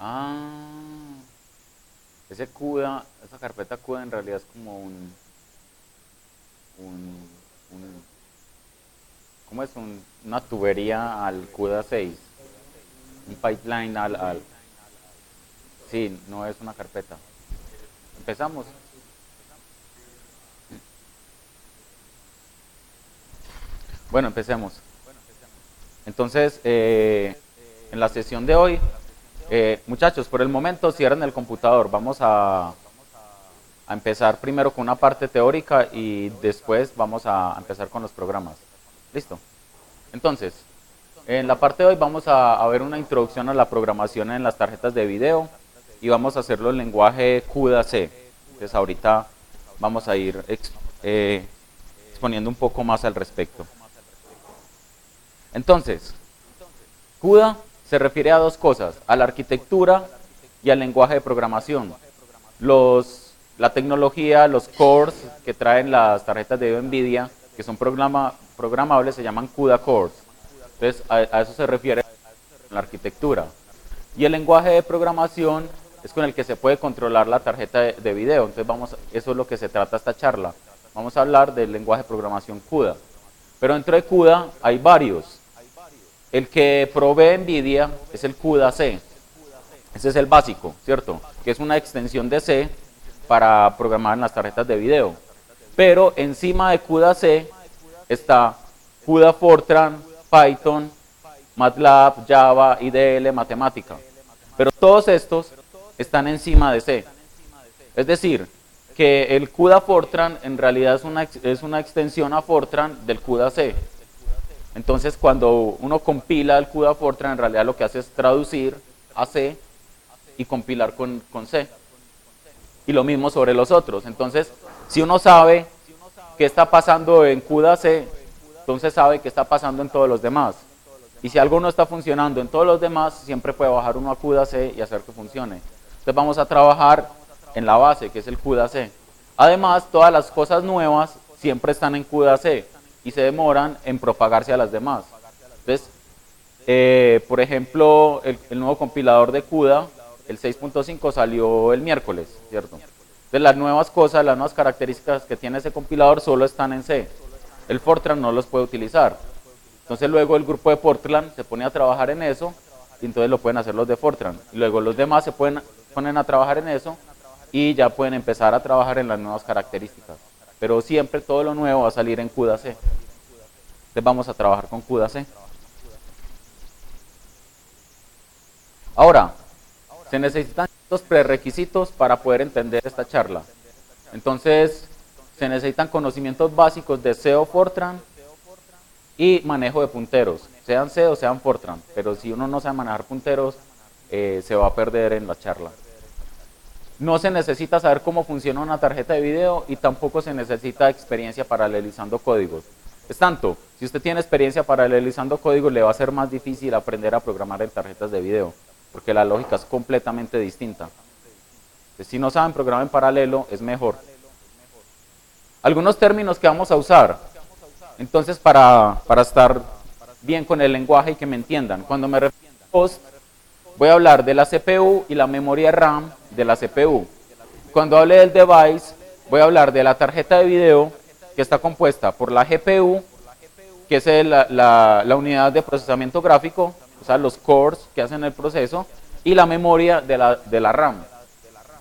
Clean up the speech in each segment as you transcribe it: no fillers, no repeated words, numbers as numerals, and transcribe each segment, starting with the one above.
Ah, ese CUDA, esa carpeta CUDA en realidad es como un, un ¿cómo es? Una tubería al CUDA 6, un pipeline sí, no es una carpeta. Empezamos. Bueno, empecemos. Entonces, en la sesión de hoy, muchachos, por el momento cierren el computador. Vamos a empezar primero con una parte teórica y después vamos a empezar con los programas. ¿Listo? Entonces, en la parte de hoy vamos a ver una introducción a la programación en las tarjetas de video y vamos a hacerlo en lenguaje CUDA-C. Entonces, ahorita vamos a ir exponiendo un poco más al respecto. Entonces, CUDA se refiere a dos cosas, a la arquitectura y al lenguaje de programación. La tecnología, los cores que traen las tarjetas de video NVIDIA, que son programables, se llaman CUDA cores. Entonces, a eso se refiere la arquitectura. Y el lenguaje de programación es con el que se puede controlar la tarjeta de video. Entonces, eso es lo que se trata esta charla. Vamos a hablar del lenguaje de programación CUDA. Pero dentro de CUDA hay varios. El que provee NVIDIA es el CUDA-C. Ese es el básico, ¿cierto? Que es una extensión de C para programar en las tarjetas de video. Pero encima de CUDA-C está CUDA Fortran, Python, MATLAB, Java, IDL, matemática. Pero todos estos están encima de C. Es decir, que el CUDA Fortran en realidad es una extensión a Fortran del CUDA-C. Entonces, cuando uno compila el CUDA Fortran, en realidad lo que hace es traducir a C y compilar con C. Y lo mismo sobre los otros. Entonces, si uno sabe qué está pasando en CUDA-C, entonces sabe qué está pasando en todos los demás. Y si algo no está funcionando en todos los demás, siempre puede bajar uno a CUDA-C y hacer que funcione. Entonces vamos a trabajar en la base, que es el CUDA-C. Además, todas las cosas nuevas siempre están en CUDA-C y se demoran en propagarse a las demás. Entonces, por ejemplo, el nuevo compilador de CUDA, el 6.5, salió el miércoles, ¿cierto? Entonces, las nuevas cosas, las nuevas características que tiene ese compilador solo están en C. El Fortran no los puede utilizar. Entonces, luego el grupo de Fortran se pone a trabajar en eso y entonces lo pueden hacer los de Fortran. Y luego los demás se ponen a trabajar en eso y ya pueden empezar a trabajar en las nuevas características. Pero siempre todo lo nuevo va a salir en CUDA-C. Entonces vamos a trabajar con CUDA-C. Ahora, se necesitan estos prerequisitos para poder entender esta charla. Entonces, se necesitan conocimientos básicos de C o Fortran y manejo de punteros, sean C o sean Fortran. Pero si uno no sabe manejar punteros, se va a perder en la charla. No se necesita saber cómo funciona una tarjeta de video y tampoco se necesita experiencia paralelizando códigos. Es tanto, si usted tiene experiencia paralelizando códigos, le va a ser más difícil aprender a programar en tarjetas de video, porque la lógica es completamente distinta. Entonces, si no saben programar en paralelo, es mejor. Algunos términos que vamos a usar, entonces para estar bien con el lenguaje y que me entiendan. Cuando me refiero a host, voy a hablar de la CPU y la memoria RAM de la CPU. Cuando hable del device, voy a hablar de la tarjeta de video que está compuesta por la GPU, que es la unidad de procesamiento gráfico, o sea, los cores que hacen el proceso, y la memoria de la RAM.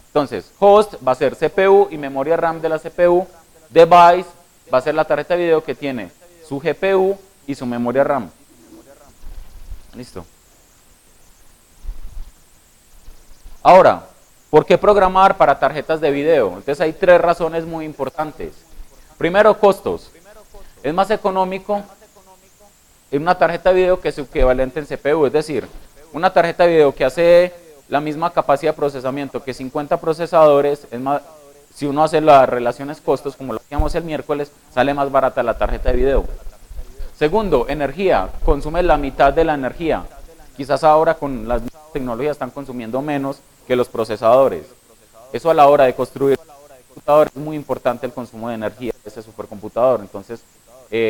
Entonces, host va a ser CPU y memoria RAM de la CPU, device va a ser la tarjeta de video que tiene su GPU y su memoria RAM. Listo. Ahora, ¿por qué programar para tarjetas de video? Entonces hay tres razones muy importantes. Primero, costos. Es más económico en una tarjeta de video que su equivalente en CPU. Es decir, una tarjeta de video que hace la misma capacidad de procesamiento que 50 procesadores, es más, si uno hace las relaciones costos, como lo hacíamos el miércoles, sale más barata la tarjeta de video. Segundo, energía. Consume la mitad de la energía. Quizás ahora con las tecnologías están consumiendo menos que los procesadores. Eso a la hora de construir un computador es muy importante el consumo de energía de ese supercomputador. Entonces,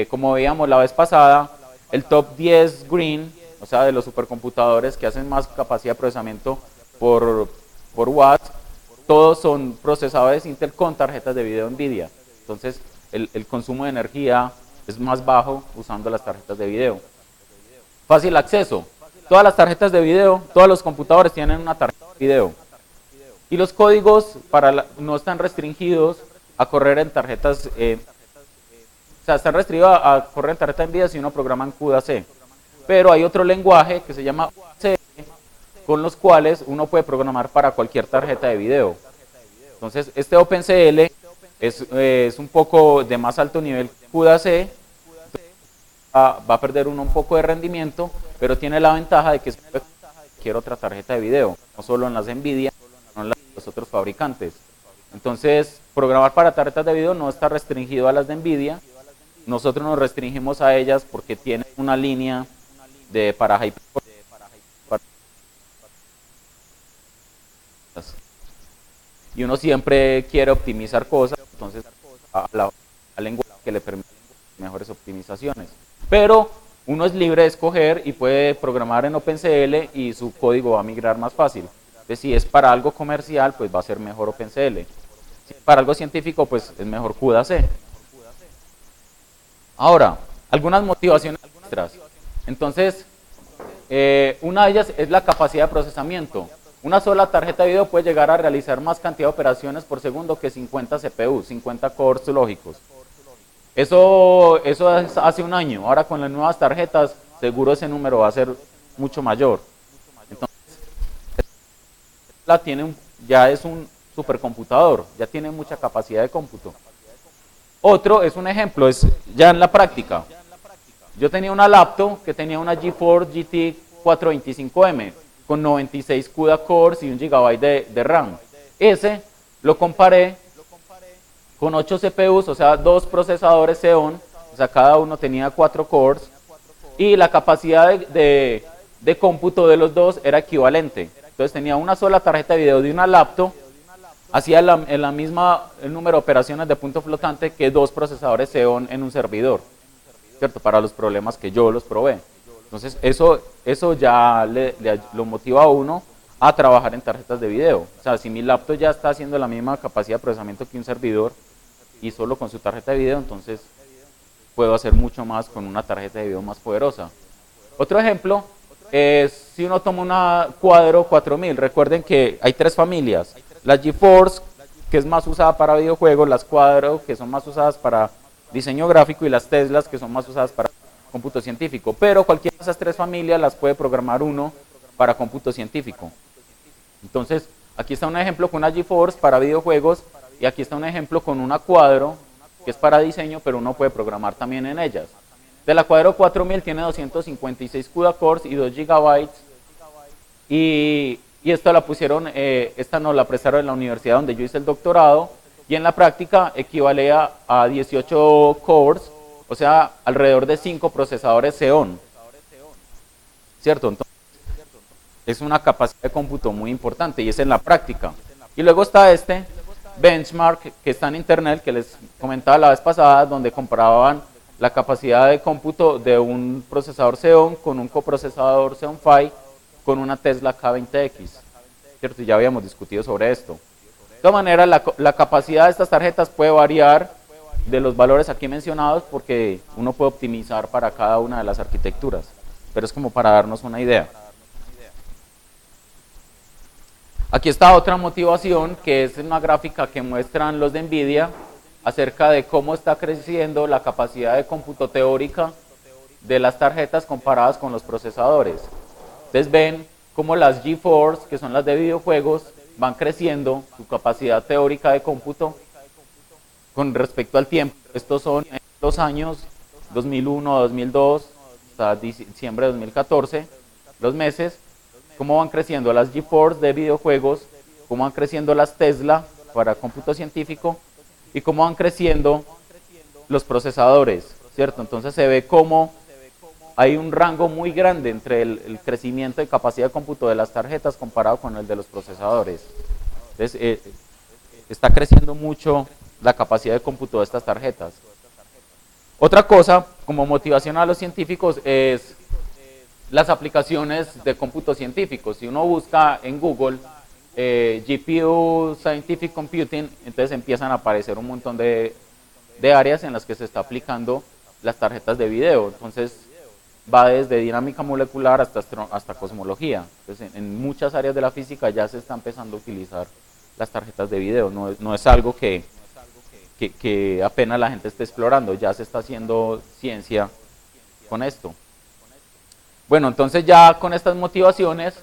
como veíamos la vez pasada, el top 10 green, o sea, de los supercomputadores que hacen más capacidad de procesamiento por, por watts, todos son procesadores Intel con tarjetas de video NVIDIA. Entonces, el consumo de energía es más bajo usando las tarjetas de video. Fácil acceso. Todas las tarjetas de video, todos los computadores tienen una tarjeta de video. Y los códigos no están restringidos a correr en tarjetas, o sea, están restringidos a correr en tarjeta NVIDIA si uno programa en CUDA-C. Pero hay otro lenguaje que se llama OpenCL, con los cuales uno puede programar para cualquier tarjeta de video. Entonces, este OpenCL es un poco de más alto nivel que CUDA-C, va a perder uno un poco de rendimiento, pero tiene la ventaja de que se puede cualquier otra tarjeta de video, no solo en las NVIDIA, sino en los otros fabricantes. Entonces, programar para tarjetas de video no está restringido a las de NVIDIA. Nosotros nos restringimos a ellas porque tienen una línea para Hyperforce. Y uno siempre quiere optimizar cosas, entonces al lenguaje que le permite mejores optimizaciones. Pero uno es libre de escoger y puede programar en OpenCL y su código va a migrar más fácil. Entonces, si es para algo comercial, pues va a ser mejor OpenCL. Si es para algo científico, pues es mejor CUDA-C. Ahora, algunas motivaciones extras. Entonces, una de ellas es la capacidad de procesamiento. Una sola tarjeta de video puede llegar a realizar más cantidad de operaciones por segundo que 50 CPU, 50 cores lógicos. Eso es hace un año. Ahora con las nuevas tarjetas, seguro ese número va a ser mucho mayor. Entonces, ya es un supercomputador, ya tiene mucha capacidad de cómputo. Otro es un ejemplo, es ya en la práctica. Yo tenía una laptop que tenía una GeForce GT 425M con 96 CUDA cores y 1 GB de RAM. Ese lo comparé con 8 CPUs, o sea, 2 procesadores Xeon, o sea, cada uno tenía 4 cores, y la capacidad de cómputo de los dos era equivalente. Entonces tenía una sola tarjeta de video de una laptop, hacía el número de operaciones de punto flotante que 2 procesadores Xeon en un servidor, ¿cierto? Para los problemas que yo los probé. Entonces eso ya lo motiva a uno a trabajar en tarjetas de video. O sea, si mi laptop ya está haciendo la misma capacidad de procesamiento que un servidor y solo con su tarjeta de video, entonces puedo hacer mucho más con una tarjeta de video más poderosa. Otro ejemplo es si uno toma una Quadro 4000. Recuerden que hay 3 familias. La GeForce, que es más usada para videojuegos, las Quadro, que son más usadas para diseño gráfico, y las Teslas, que son más usadas para cómputo científico. Pero cualquiera de esas 3 familias las puede programar uno para cómputo científico. Entonces, aquí está un ejemplo con una GeForce para videojuegos, y aquí está un ejemplo con una Quadro, que es para diseño, pero uno puede programar también en ellas. De la Quadro 4000 tiene 256 CUDA cores y 2 GB. Y esta la pusieron, esta nos la prestaron en la universidad donde yo hice el doctorado, y en la práctica equivale a 18 cores, o sea, alrededor de 5 procesadores Xeon, ¿cierto? Entonces, es una capacidad de cómputo muy importante y es en la práctica. Y luego está este benchmark que está en internet, que les comentaba la vez pasada, donde comparaban la capacidad de cómputo de un procesador Xeon con un coprocesador Xeon Phi con una Tesla K20X, ¿cierto? Y ya habíamos discutido sobre esto. De todas maneras, la capacidad de estas tarjetas puede variar de los valores aquí mencionados porque uno puede optimizar para cada una de las arquitecturas, pero es como para darnos una idea. Aquí está otra motivación, que es una gráfica que muestran los de NVIDIA acerca de cómo está creciendo la capacidad de cómputo teórica de las tarjetas comparadas con los procesadores. Ustedes ven cómo las GeForce, que son las de videojuegos, van creciendo su capacidad teórica de cómputo con respecto al tiempo. Estos son en los años 2001, 2002, hasta diciembre de 2014, los meses, cómo van creciendo las GeForce de videojuegos, cómo van creciendo las Tesla para cómputo científico y cómo van creciendo los procesadores, ¿cierto? Entonces se ve cómo hay un rango muy grande entre el crecimiento de capacidad de cómputo de las tarjetas comparado con el de los procesadores. Entonces, está creciendo mucho la capacidad de cómputo de estas tarjetas. Otra cosa, como motivación a los científicos, es las aplicaciones de cómputo científico. Si uno busca en Google GPU Scientific Computing, entonces empiezan a aparecer un montón de áreas en las que se está aplicando las tarjetas de video. Entonces va desde dinámica molecular hasta cosmología. Entonces, en muchas áreas de la física ya se está empezando a utilizar las tarjetas de video. No es algo que apenas la gente esté explorando, ya se está haciendo ciencia con esto. Bueno, entonces ya con estas motivaciones,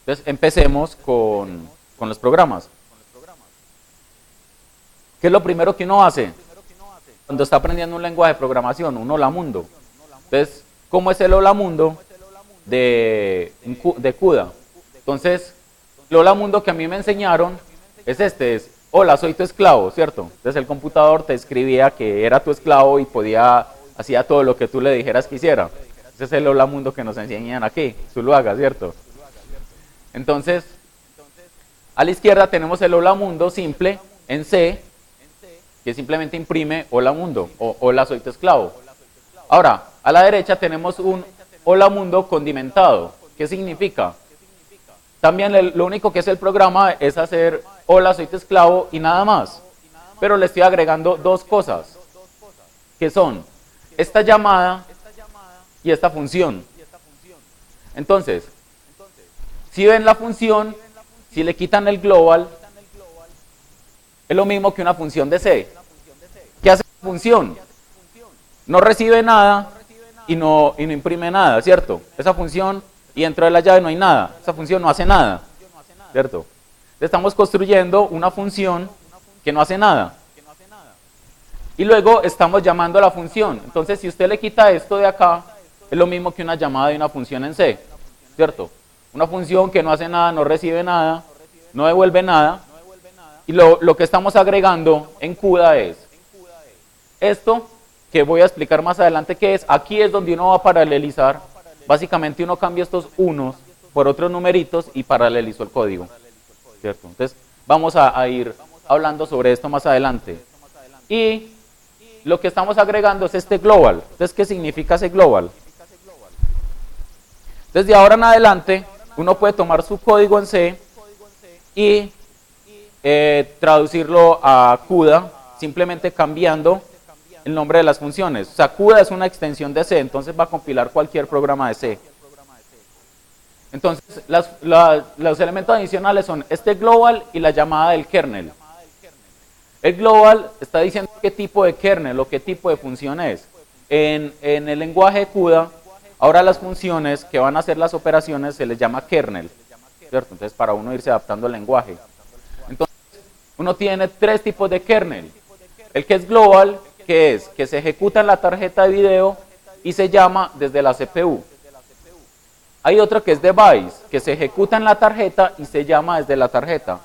entonces empecemos con los programas. ¿Qué es lo primero que uno hace? Cuando está aprendiendo un lenguaje de programación, un hola mundo. Entonces, ¿cómo es el hola mundo de CUDA? Entonces, el hola mundo que a mí me enseñaron es es, hola, soy tu esclavo, ¿cierto? Entonces el computador te escribía que era tu esclavo y hacía todo lo que tú le dijeras que hiciera. Ese es el hola mundo que nos enseñan aquí, Zuluaga, ¿cierto? Entonces, a la izquierda tenemos el hola mundo simple en C, que simplemente imprime hola mundo o hola soy tu esclavo. Ahora, a la derecha tenemos un hola mundo condimentado. ¿Qué significa? También lo único que es el programa es hacer hola soy tu esclavo y nada más. Pero le estoy agregando dos cosas, que son esta llamada y esta función. Entonces, si ven la función, si le quitan el global, es lo mismo que una función de C. ¿Qué hace la función? No recibe nada y no imprime nada, ¿cierto? Esa función, y dentro de la llave no hay nada. Esa función no hace nada, ¿cierto? Estamos construyendo una función que no hace nada. Y luego estamos llamando a la función. Entonces, si usted le quita esto de acá, es lo mismo que una llamada de una función en C, ¿cierto? Una función que no hace nada, no recibe nada, no devuelve nada. Y lo que estamos agregando en CUDA es esto, que voy a explicar más adelante qué es. Aquí es donde uno va a paralelizar. Básicamente uno cambia estos unos por otros numeritos y paralelizó el código, ¿cierto? Entonces vamos a ir hablando sobre esto más adelante. Y lo que estamos agregando es este global. Entonces, ¿qué significa ese global? Desde ahora en adelante, uno puede tomar su código en C y traducirlo a CUDA, simplemente cambiando el nombre de las funciones. O sea, CUDA es una extensión de C, entonces va a compilar cualquier programa de C. Entonces, los elementos adicionales son este global y la llamada del kernel. El global está diciendo qué tipo de kernel o qué tipo de función es. En el lenguaje de CUDA, ahora las funciones que van a hacer las operaciones se les llama kernel, ¿cierto? Entonces, para uno irse adaptando al lenguaje. Entonces, uno tiene tres tipos de kernel. El que es global, que se ejecuta en la tarjeta de video y se llama desde la CPU. Hay otro que es device, que se ejecuta en la tarjeta y se llama desde la tarjeta.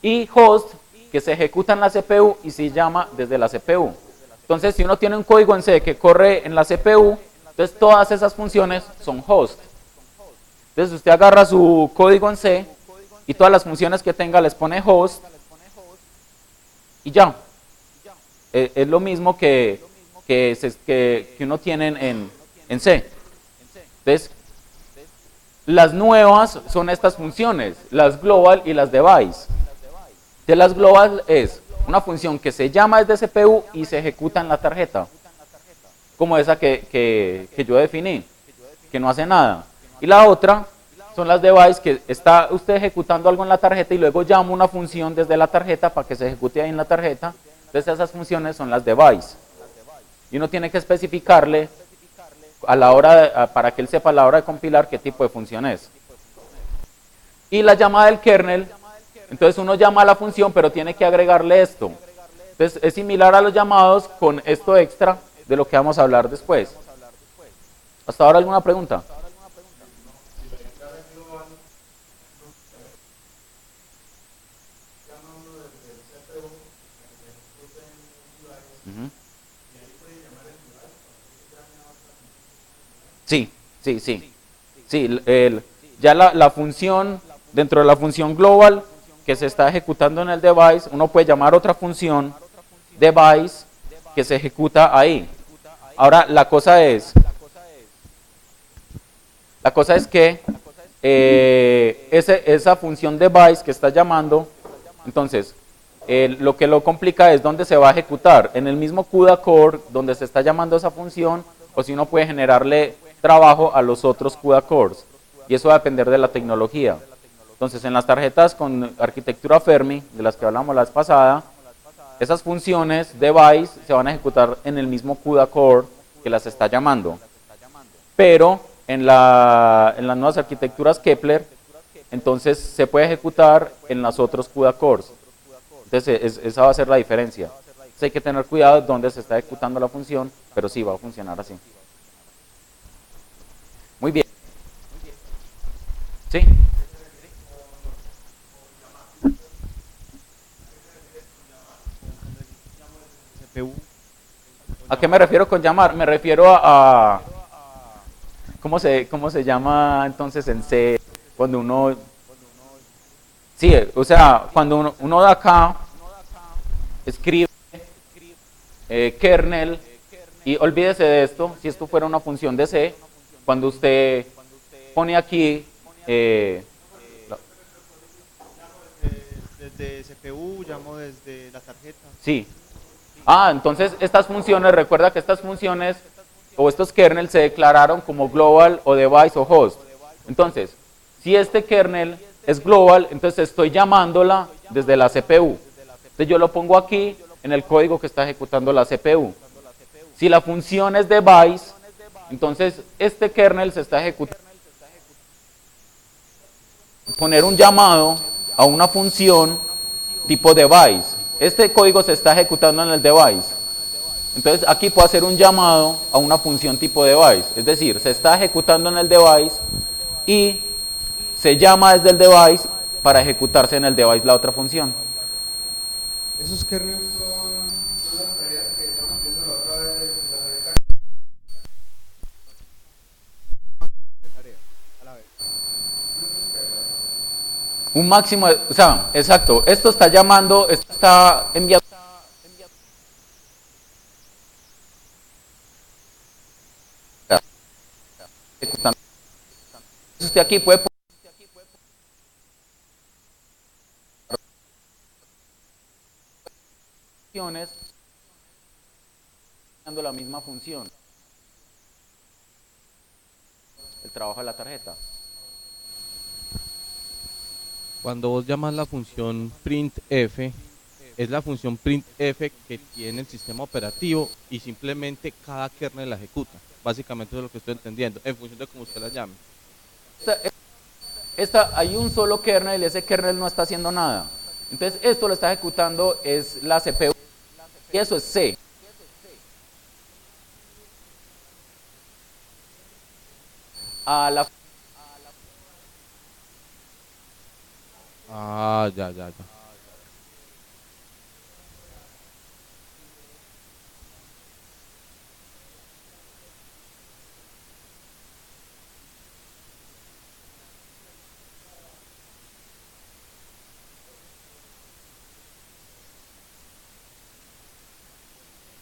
Y host, que se ejecuta en la CPU y se llama desde la CPU. Entonces, si uno tiene un código en C que corre en la CPU, entonces todas esas funciones son host. Entonces, usted agarra su código en C y todas las funciones que tenga les pone host y ya. Es lo mismo que uno tiene en C. Entonces, las nuevas son estas funciones, las global y las device. De las global es una función que se llama desde CPU y se ejecuta en la tarjeta, como esa que yo definí, que no hace nada. Y la otra son las device, que está usted ejecutando algo en la tarjeta y luego llama una función desde la tarjeta para que se ejecute ahí en la tarjeta. Entonces esas funciones son las device. Y uno tiene que especificarle para que él sepa a la hora de compilar qué tipo de función es. Y la llamada del kernel, entonces uno llama a la función pero tiene que agregarle esto. Entonces es similar a los llamados con esto extra de lo que vamos a hablar después. ¿Hasta ahora alguna pregunta? Sí. Sí, ya la función, dentro de la función global que se está ejecutando en el device, uno puede llamar otra función device que se ejecuta ahí. Ahora la cosa es, La cosa es que esa función device que está llamando, entonces, lo que lo complica es dónde se va a ejecutar, en el mismo CUDA core donde se está llamando esa función, o si uno puede generarle trabajo a los otros CUDA cores, y eso va a depender de la tecnología. Entonces, en las tarjetas con arquitectura Fermi, de las que hablamos la vez pasada, esas funciones device se van a ejecutar en el mismo CUDA core que las está llamando. Pero en las nuevas arquitecturas Kepler, entonces se puede ejecutar en los otros CUDA cores. Entonces, esa va a ser la diferencia. Entonces, hay que tener cuidado de dónde se está ejecutando la función, pero sí va a funcionar así. Muy bien. ¿Sí? CPU. ¿A qué me refiero con llamar? Me refiero a ¿cómo se llama entonces en C cuando uno... Sí, o sea, cuando uno de acá escribe kernel y olvídese de esto, si esto fuera una función de C, cuando usted pone aquí... Desde CPU, llamo desde la tarjeta. sí. Ah, entonces estas funciones, recuerda que estas funciones o estos kernels se declararon como global o device o host. Entonces, si este kernel es global, entonces estoy llamándola desde la CPU. Entonces yo lo pongo aquí en el código que está ejecutando la CPU. Si la función es device, entonces este kernel se está ejecutando. Poner un llamado a una función tipo device. Este código se está ejecutando en el device. Entonces aquí puedo hacer un llamado a una función tipo device. Es decir, se está ejecutando en el device y se llama desde el device para ejecutarse en el device la otra función. Esos kernels son las tareas que estamos viendo la otra vez de la tarjeta. De tarea, a la vez. Un máximo, o sea, exacto, esto está llamando, esto está enviando. Ejecutando. Usted aquí puede funciones dando la misma función. El trabajo de la tarjeta. Cuando vos llamas la función printf, es la función printf que tiene el sistema operativo y simplemente cada kernel la ejecuta. Básicamente eso es lo que estoy entendiendo, en función de cómo usted la llame. Hay un solo kernel y ese kernel no está haciendo nada. Entonces esto lo está ejecutando es la CPU y eso es C. A la Ah, ya, ya, ya.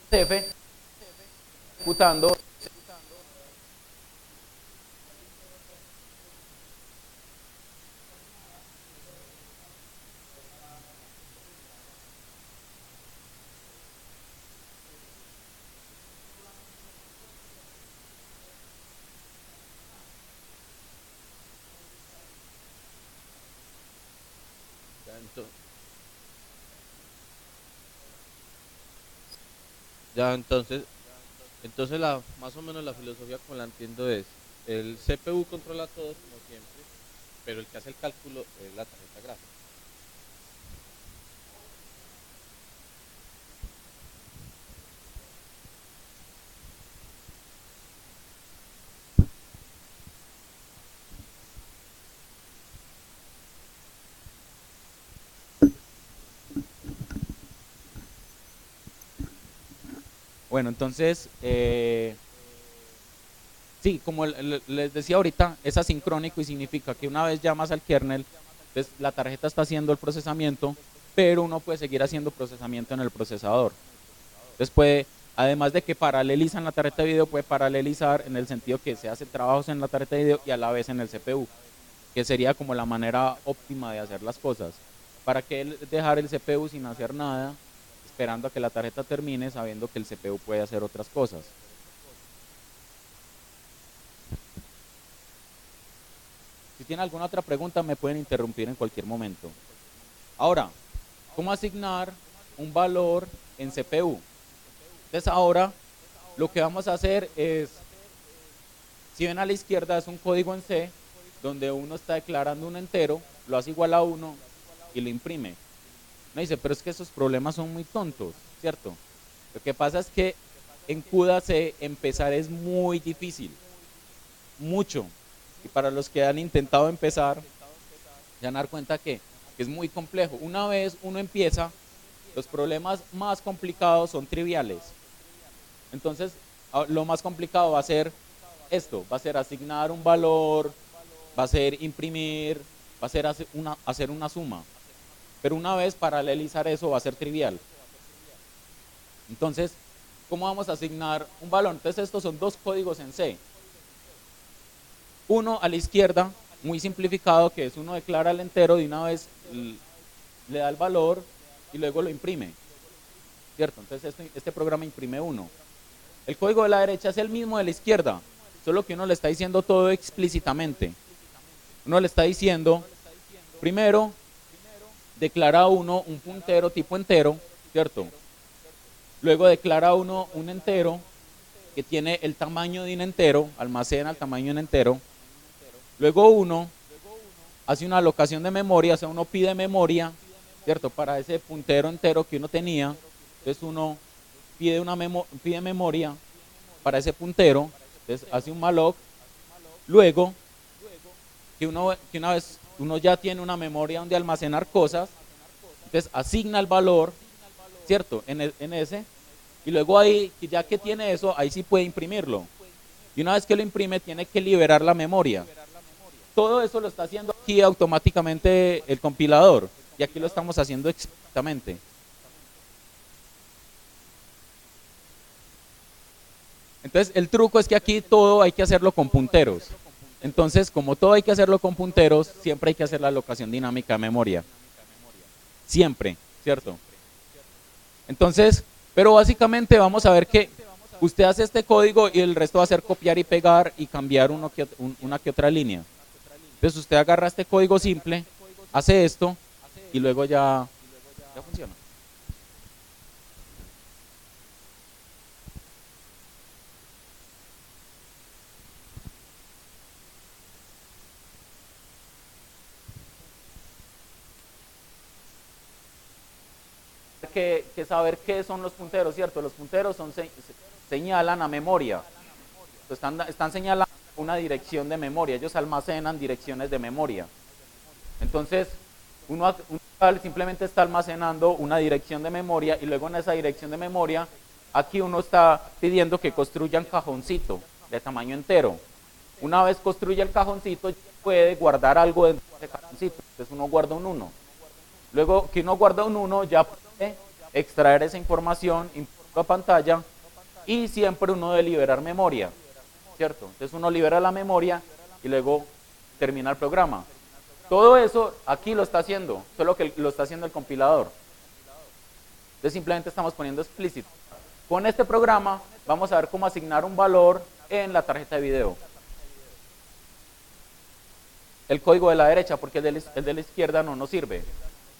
CF ejecutando Ya, entonces más o menos la filosofía como la entiendo es, el CPU controla todo como siempre, pero el que hace el cálculo es la tarjeta gráfica. bueno, entonces, sí, como les decía ahorita, es asincrónico y significa que una vez llamas al kernel, pues la tarjeta está haciendo el procesamiento, pero uno puede seguir haciendo procesamiento en el procesador. Entonces Además de que paralelizan la tarjeta de video, puede paralelizar en el sentido que se hace trabajos en la tarjeta de video y a la vez en el CPU, que sería como la manera óptima de hacer las cosas. ¿Para qué dejar el CPU sin hacer nada, esperando a que la tarjeta termine, sabiendo que el CPU puede hacer otras cosas? Si tienen alguna otra pregunta, me pueden interrumpir en cualquier momento. Ahora, ¿cómo asignar un valor en CPU? Entonces ahora lo que vamos a hacer es, si ven a la izquierda es un código en C, donde uno está declarando un entero, lo hace igual a 1 y lo imprime. Me dice, pero es que esos problemas son muy tontos, ¿cierto? Lo que pasa es que en CUDA C empezar es muy difícil, mucho. Y para los que han intentado empezar, se van a dar cuenta que es muy complejo. Una vez uno empieza, los problemas más complicados son triviales. Entonces, lo más complicado va a ser esto, va a ser asignar un valor, va a ser imprimir, va a ser hacer una suma. Pero una vez paralelizar eso va a ser trivial. Entonces, ¿cómo vamos a asignar un valor? Entonces, estos son dos códigos en C. Uno a la izquierda, muy simplificado, que es uno declara el entero, de una vez le da el valor y luego lo imprime, ¿cierto? Entonces este programa imprime 1. El código de la derecha es el mismo de la izquierda, solo que uno le está diciendo todo explícitamente. Uno le está diciendo, primero, declara uno un puntero tipo entero, ¿cierto? Luego declara uno un entero que tiene el tamaño de un entero, almacena el tamaño de un entero. Luego uno hace una alocación de memoria, o sea, uno pide memoria, ¿cierto? Para ese puntero entero que uno tenía. Entonces uno pide memoria para ese puntero, entonces hace un malloc. Luego, que una vez uno ya tiene una memoria donde almacenar cosas, entonces asigna el valor, ¿cierto? En ese, y luego ahí, ya que tiene eso, ahí sí puede imprimirlo. Y una vez que lo imprime, tiene que liberar la memoria. Todo eso lo está haciendo aquí automáticamente el compilador, y aquí lo estamos haciendo exactamente. Entonces, el truco es que aquí todo hay que hacerlo con punteros. Entonces, como todo hay que hacerlo con punteros, siempre hay que hacer la alocación dinámica de memoria. Siempre, ¿cierto? Entonces, pero básicamente vamos a ver que usted hace este código y el resto va a ser copiar y pegar y cambiar una que otra línea. Entonces usted agarra este código simple, hace esto y luego ya funciona. Que saber qué son los punteros, ¿cierto? Los punteros señalan a memoria. Están señalando una dirección de memoria. Ellos almacenan direcciones de memoria. Entonces, uno simplemente está almacenando una dirección de memoria y luego en esa dirección de memoria, aquí uno está pidiendo que construyan cajoncito de tamaño entero. Una vez construye el cajoncito, puede guardar algo dentro de ese cajoncito. Entonces uno guarda un 1. Luego que uno guarda un 1, ya puede extraer esa información, a pantalla, y siempre uno debe liberar memoria, ¿cierto? Entonces uno libera la memoria y luego termina el programa. Todo eso aquí lo está haciendo, solo que lo está haciendo el compilador. Entonces simplemente estamos poniendo explícito. Con este programa vamos a ver cómo asignar un valor en la tarjeta de video. El código de la derecha, porque el de la izquierda no nos sirve.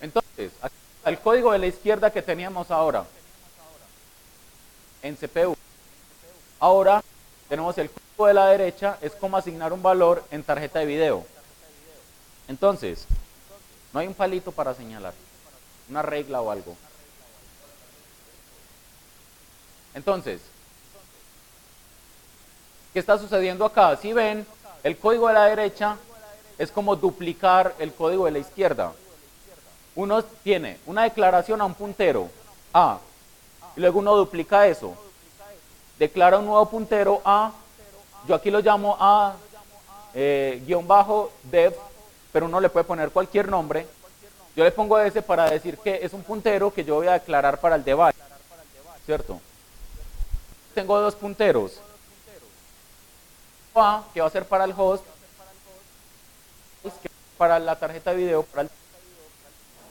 Entonces, aquí está el código de la izquierda que teníamos ahora en CPU. Ahora tenemos el código de la derecha, es cómo asignar un valor en tarjeta de video. Entonces, no hay un palito para señalar, una regla o algo. Entonces, ¿qué está sucediendo acá? Si ven, el código de la derecha es como duplicar el código de la izquierda. Uno tiene una declaración a un puntero A, y luego uno duplica eso. Declara un nuevo puntero A, yo aquí lo llamo A _dev, pero uno le puede poner cualquier nombre. Yo le pongo ese para decir que es un puntero que yo voy a declarar para el device, ¿cierto? tengo dos punteros. A, que va a ser para el host, que para la tarjeta de video, para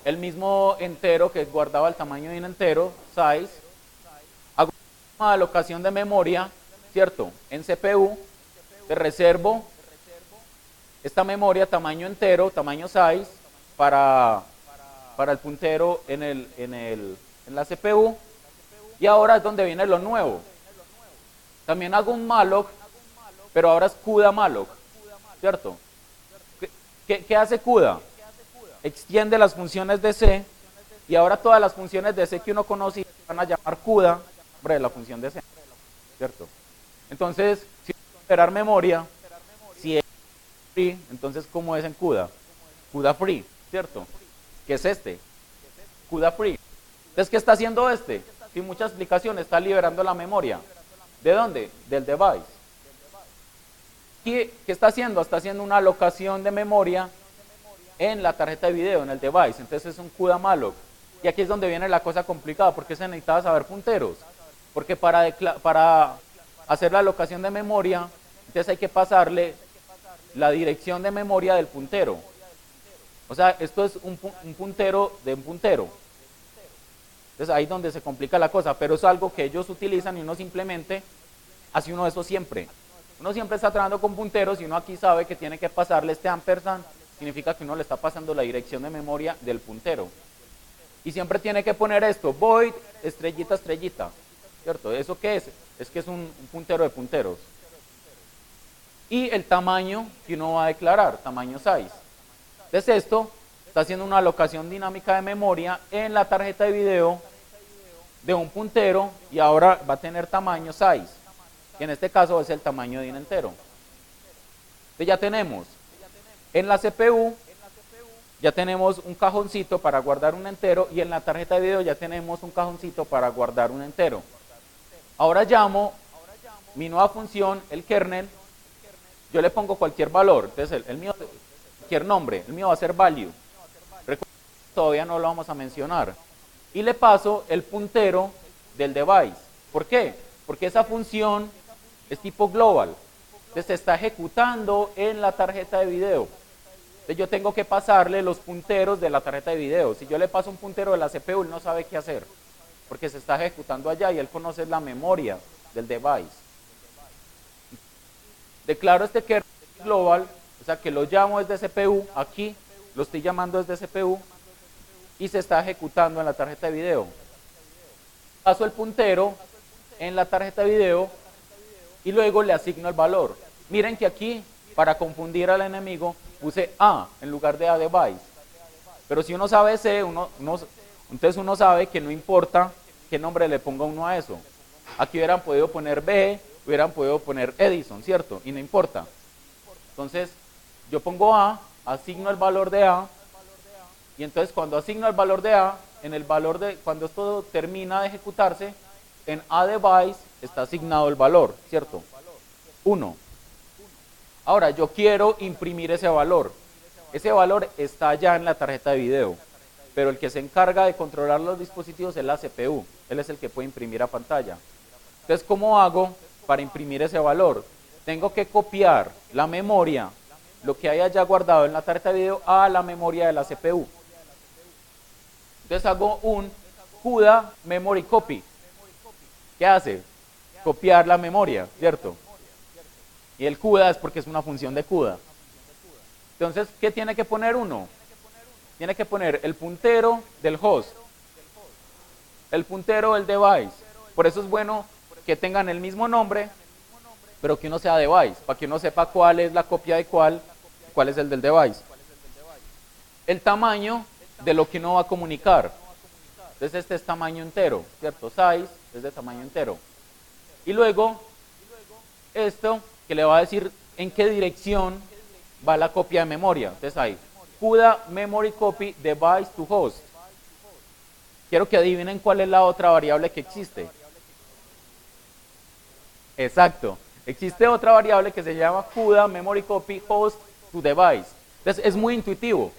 el mismo entero que guardaba el tamaño de un entero, size. Hago una alocación de memoria, ¿cierto? En CPU, te reservo esta memoria tamaño entero, tamaño size, para el puntero en la CPU. Y ahora es donde viene lo nuevo. También hago un malloc, pero ahora es CUDA malloc, ¿cierto? ¿Qué hace CUDA? Extiende las funciones de C, y ahora todas las funciones de C que uno conoce van a llamar CUDA sobre la función de C, ¿cierto? Entonces, si esperar memoria, si es free, entonces ¿cómo es en CUDA? CUDA free, ¿cierto? ¿Qué es este? CUDA free. Entonces, ¿qué está haciendo este? Sin mucha explicación, está liberando la memoria. ¿De dónde? Del device. ¿Qué está haciendo? Está haciendo una alocación de memoria en la tarjeta de video, en el device. Entonces es un CUDA malloc. Y aquí es donde viene la cosa complicada, porque se necesitaba saber punteros. Porque para hacer la alocación de memoria, entonces hay que pasarle la dirección de memoria del puntero. O sea, esto es un puntero de un puntero. Entonces ahí es donde se complica la cosa, pero es algo que ellos utilizan y uno simplemente hace uno de eso siempre. Uno siempre está trabajando con punteros y uno aquí sabe que tiene que pasarle este ampersand, significa que uno le está pasando la dirección de memoria del puntero. Y siempre tiene que poner esto, void, estrellita, estrellita, ¿cierto? ¿Eso qué es? Es que es un puntero de punteros. Y el tamaño que uno va a declarar, tamaño size. Entonces esto está haciendo una alocación dinámica de memoria en la tarjeta de video de un puntero y ahora va a tener tamaño size, que en este caso es el tamaño de un entero. Entonces ya tenemos en la CPU, ya tenemos un cajoncito para guardar un entero, y en la tarjeta de video ya tenemos un cajoncito para guardar un entero. Ahora llamo mi nueva función, el kernel, yo le pongo cualquier valor, entonces el mío, cualquier nombre, el mío va a ser value. Todavía no lo vamos a mencionar. Y le paso el puntero del device. ¿Por qué? Porque esa función es tipo global. Entonces se está ejecutando en la tarjeta de video. Entonces yo tengo que pasarle los punteros de la tarjeta de video. Si yo le paso un puntero de la CPU, él no sabe qué hacer, porque se está ejecutando allá y él conoce la memoria del device. Declaro este kernel global, o sea que lo llamo desde CPU, aquí lo estoy llamando desde CPU, y se está ejecutando en la tarjeta de video. Paso el puntero en la tarjeta de video y luego le asigno el valor. Miren que aquí, para confundir al enemigo, puse A en lugar de A device. Pero si uno sabe C, entonces uno sabe que no importa qué nombre le ponga uno a eso. Aquí hubieran podido poner B, hubieran podido poner Edison, ¿cierto? Y no importa. Entonces, yo pongo A, asigno el valor de A, y entonces cuando asigno el valor de A, cuando esto termina de ejecutarse, en A device está asignado el valor, ¿cierto? 1. Ahora, yo quiero imprimir ese valor. Ese valor está ya en la tarjeta de video, pero el que se encarga de controlar los dispositivos es la CPU. Él es el que puede imprimir a pantalla. Entonces, ¿cómo hago para imprimir ese valor? Tengo que copiar la memoria, lo que haya ya guardado en la tarjeta de video, a la memoria de la CPU. Entonces hago un CUDA memory copy. ¿Qué hace? Copiar la memoria, ¿cierto? Y el CUDA es porque es una función de CUDA. Entonces, ¿qué tiene que poner uno? Tiene que poner el puntero del host, el puntero del device. Por eso es bueno que tengan el mismo nombre, pero que uno sea device, para que uno sepa cuál es la copia de cuál es el del device. El tamaño de lo que uno va a comunicar. Entonces este es tamaño entero, ¿cierto? Size es de tamaño entero. Y luego, esto que le va a decir en qué dirección va la copia de memoria. Entonces ahí, CUDA memory copy device to host. Quiero que adivinen cuál es la otra variable que existe. Exacto. Existe otra variable que se llama CUDA memory copy host to device. Entonces es muy intuitivo.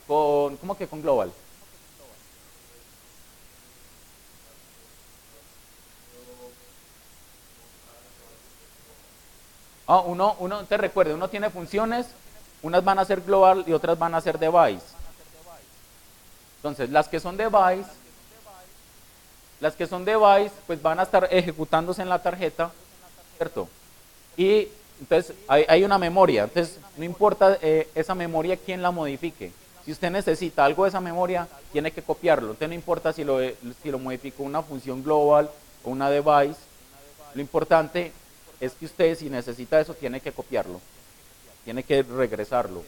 ¿Cómo que con global? Te recuerde, uno tiene funciones, unas van a ser global y otras van a ser device. Entonces, las que son device, pues van a estar ejecutándose en la tarjeta, ¿cierto? Y entonces hay una memoria, entonces no importa esa memoria quién la modifique. Si usted necesita algo de esa memoria, tiene que copiarlo. Entonces no importa si lo modificó una función global o una device, lo importante es que usted, si necesita eso, tiene que copiarlo, tiene que regresarlo,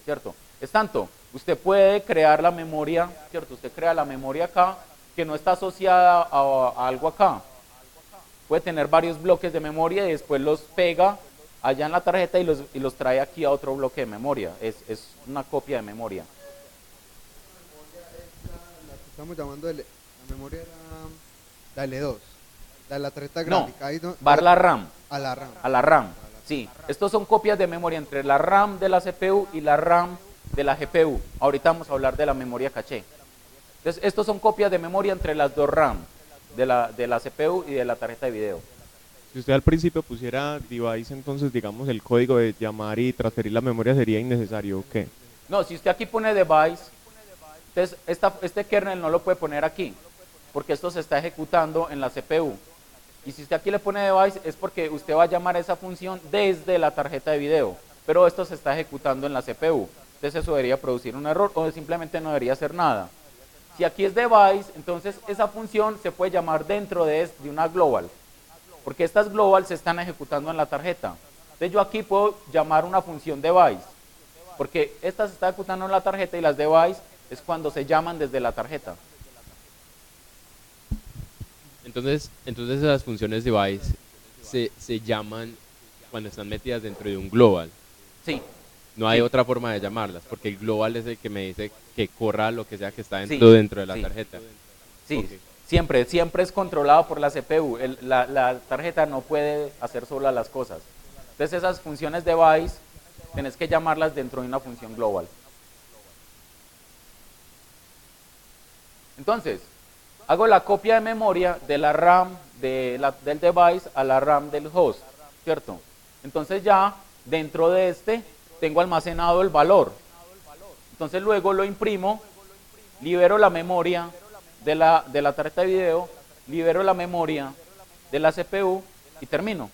¿cierto? Es tanto, usted puede crear la memoria, ¿cierto? Usted crea la memoria acá, que no está asociada a algo acá. Puede tener varios bloques de memoria y después los pega allá en la tarjeta y los trae aquí a otro bloque de memoria. Es una copia de memoria. La que estamos llamando la memoria RAM, la L2, la tarjeta gráfica. Ahí va a la RAM. A la RAM. A la RAM, sí. Estos son copias de memoria entre la RAM de la CPU y la RAM de la GPU. Ahorita vamos a hablar de la memoria caché. Entonces, estos son copias de memoria entre las dos RAM, de la CPU y de la tarjeta de video. Si usted al principio pusiera device, entonces digamos el código de llamar y transferir la memoria sería innecesario, ¿o qué? No, si usted aquí pone device, entonces este kernel no lo puede poner aquí, porque esto se está ejecutando en la CPU. Y si usted aquí le pone device es porque usted va a llamar esa función desde la tarjeta de video, pero esto se está ejecutando en la CPU. Entonces eso debería producir un error o simplemente no debería hacer nada. Si aquí es device, entonces esa función se puede llamar dentro de una global, porque estas global se están ejecutando en la tarjeta. Entonces yo aquí puedo llamar una función device, porque esta se está ejecutando en la tarjeta y las device es cuando se llaman desde la tarjeta. Entonces las funciones device se llaman cuando están metidas dentro de un global. Sí. No hay Sí. otra forma de llamarlas, porque el global es el que me dice que corra lo que sea que está Sí, dentro de la sí. tarjeta. Sí, Ok. siempre es controlado por la CPU. La tarjeta no puede hacer sola las cosas. Entonces esas funciones device tenés que llamarlas dentro de una función global. Entonces, hago la copia de memoria de la RAM del device a la RAM del host, ¿cierto? Entonces ya dentro de tengo almacenado el valor. Entonces luego lo imprimo, libero la memoria de la tarjeta de video, libero la memoria de la CPU y termino.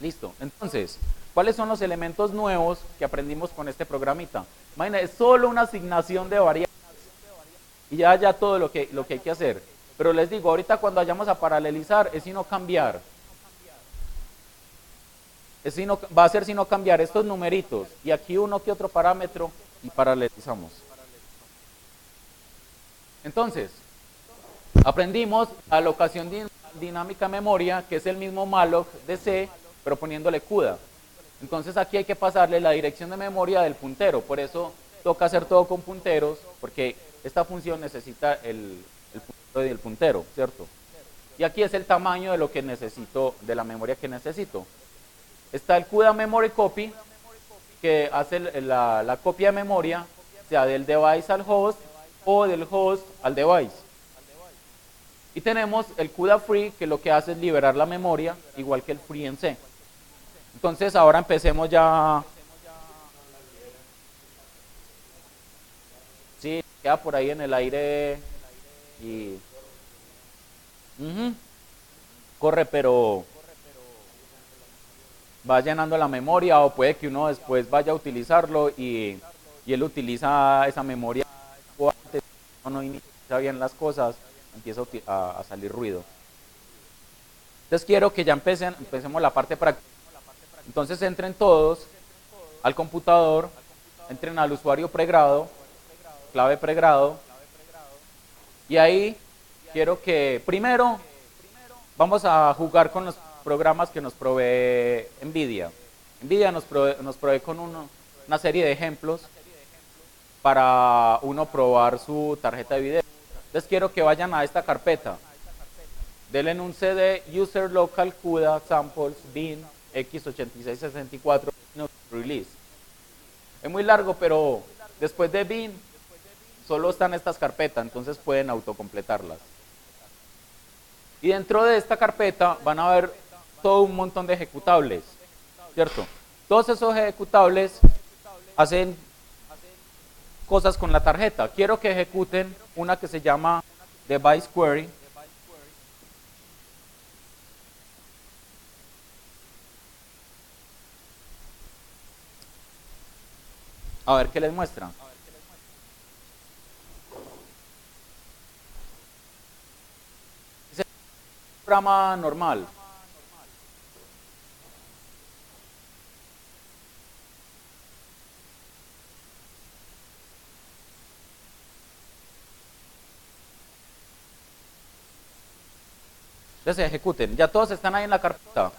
Listo. Entonces, ¿cuáles son los elementos nuevos que aprendimos con este programita? Imagínense, es solo una asignación de variables y ya todo lo que hay que hacer. Pero les digo, ahorita cuando vayamos a paralelizar es sino cambiar. Va a ser sino cambiar estos numeritos y aquí uno que otro parámetro y paralelizamos. Entonces, aprendimos la alocación dinámica memoria, que es el mismo malloc de C, pero poniéndole CUDA. Entonces aquí hay que pasarle la dirección de memoria del puntero, por eso toca hacer todo con punteros, porque esta función necesita el puntero del puntero, ¿cierto? Y aquí es el tamaño de lo que necesito, de la memoria que necesito. Está el CUDA Memory Copy, que hace la copia de memoria, sea del device al host o del host al device. Y tenemos el CUDA Free, que lo que hace es liberar la memoria, igual que el Free en C. Entonces ahora empecemos ya. Sí, queda por ahí en el aire y corre, pero va llenando la memoria, o puede que uno después vaya a utilizarlo y él utiliza esa memoria o antes no inicia bien las cosas, empieza a salir ruido. Entonces quiero que ya empecemos la parte práctica. Entonces entren todos al computador, entren al usuario pregrado, clave pregrado, y ahí quiero que primero vamos a jugar con los programas que nos provee NVIDIA. NVIDIA nos provee con una serie de ejemplos para uno probar su tarjeta de video. Entonces quiero que vayan a esta carpeta, denle en un CD user local CUDA samples bin x8664 release. Es muy largo, pero después de bin solo están estas carpetas, entonces pueden autocompletarlas. Y dentro de esta carpeta van a ver todo un montón de ejecutables, ¿cierto? Todos esos ejecutables hacen cosas con la tarjeta. Quiero que ejecuten una que se llama device query. A ver qué les muestra. Es un programa normal. Entonces ejecuten. Ya todos están ahí en la carpeta.